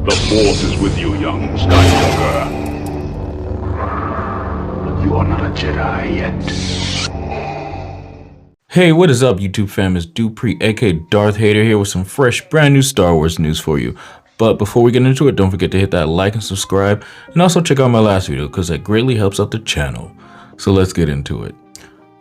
The Force is with you, young Skywalker. But you are not a Jedi yet. Hey, what is up, YouTube fam? It's Dupree, aka Darth Hater, here with some fresh, brand new Star Wars news for you. But before we get into it, don't forget to hit that like and subscribe, and also check out my last video because that greatly helps out the channel. So let's get into it.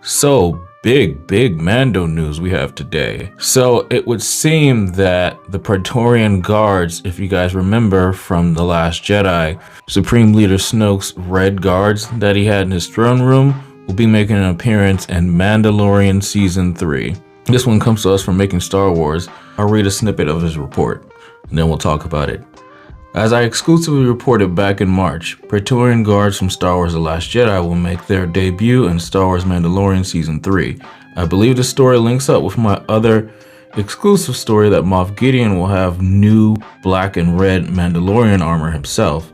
So, big Mando news we have today. So it would seem that the Pretorian Guards, if you guys remember from The Last Jedi, Supreme Leader Snoke's red guards that he had in his throne room, will be making an appearance in Mandalorian Season 3. This one comes to us from Making Star Wars. I'll read a snippet of his report, and then we'll talk about it. As I exclusively reported back in March, Pretorian Guards from Star Wars The Last Jedi will make their debut in Star Wars Mandalorian Season 3. I believe the story links up with my other exclusive story that MoffGideon will have new black and red Mandalorian armor himself.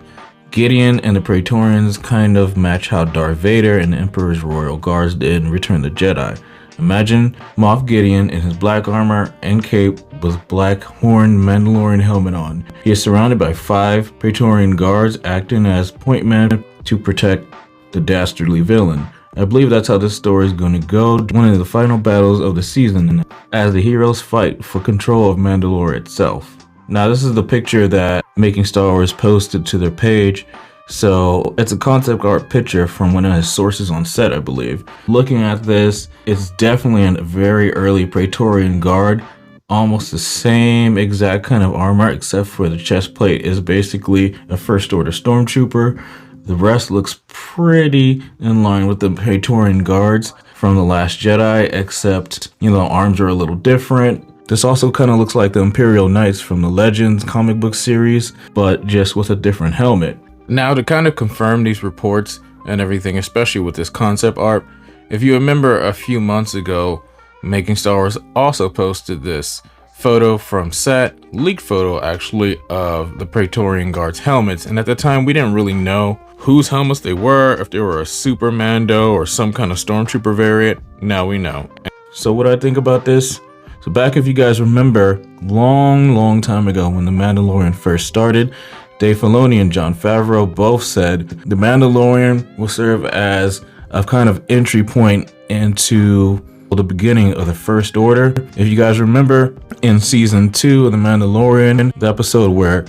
Gideon and the Praetorians kind of match how Darth Vader and the Emperor's Royal Guards did in Return of the Jedi. Imagine MoffGideon in his black armor and cape with black horned Mandalorian helmet on. He is surrounded by 5 Pretorian Guards acting as point men to protect the dastardly villain. I believe that's how this story is going to go, one of the final battles of the season as the heroes fight for control of Mandalore itself. Now this is the picture that Making Star Wars posted to their page. So it's a concept art picture from one of his sources on set, I believe. Looking at this, it's definitely a very early Pretorian Guard. Almost the same exact kind of armor, except for the chest plate is basically a First Order Stormtrooper. The rest looks pretty in line with the Pretorian Guards from The Last Jedi, except, you know, arms are a little different. This also kind of looks like the Imperial Knights from the Legends comic book series, but just with a different helmet. Now, to kind of confirm these reports and everything, especially with this concept art, if you remember a few months ago, Making Star Wars also posted this photo from set, leaked photo actually, of the Pretorian Guards helmets. And at the time, we didn't really know whose helmets they were, if they were a Super Mando or some kind of Stormtrooper variant. Now we know. So what I think about this? So back, if you guys remember, long time ago when The Mandalorian first started, Dave Filoni and Jon Favreau both said The Mandalorian will serve as a kind of entry point into the beginning of the First Order. If you guys remember in Season 2 of The Mandalorian, the episode where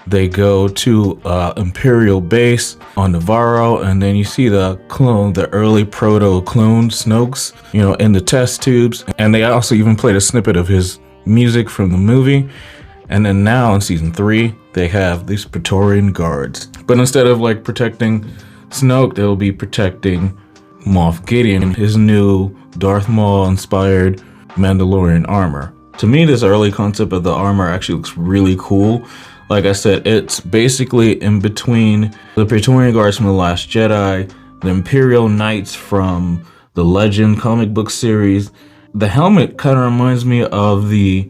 they go to Imperial base on Navarro, and then you see the clone, the early proto-clone Snokes, you know, in the test tubes. And they also even played a snippet of his music from the movie. And then now in Season 3, they have these Pretorian Guards. But instead of like protecting Snoke, they'll be protecting Moff Gideon, his new Darth Maul inspired Mandalorian armor. To me, this early concept of the armor actually looks really cool. Like I said, it's basically in between the Pretorian Guards from The Last Jedi, the Imperial Knights from the Legend comic book series. The helmet kind of reminds me of the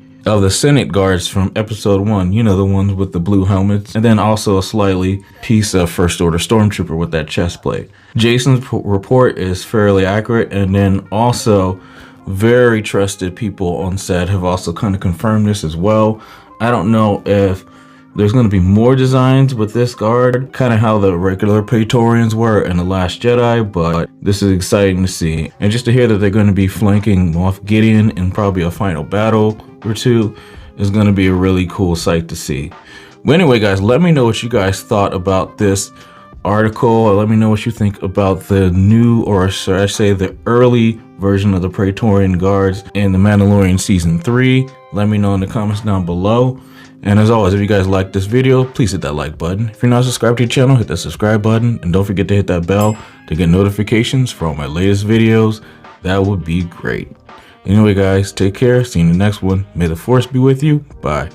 Senate Guards from Episode 1, you know, the ones with the blue helmets, and then also a slightly piece of First Order Stormtrooper with that chest plate. Jason's report is fairly accurate, and then also very trusted people on set have also kind of confirmed this as well. I don't know if there's going to be more designs with this guard, kind of how the regular Praetorians were in The Last Jedi, but this is exciting to see. And just to hear that they're going to be flanking Moff Gideon in probably a final battle or two is going to be a really cool sight to see. But anyway, guys, let me know what you guys thought about this article, or let me know what you think about the new, or should I say the early version of the Pretorian Guards in The Mandalorian Season 3. Let me know in the comments down below. And as always, if you guys like this video, please hit that like button. If you're not subscribed to the channel, hit that subscribe button. And don't forget to hit that bell to get notifications for all my latest videos. That would be great. Anyway, guys, take care. See you in the next one. May the Force be with you. Bye.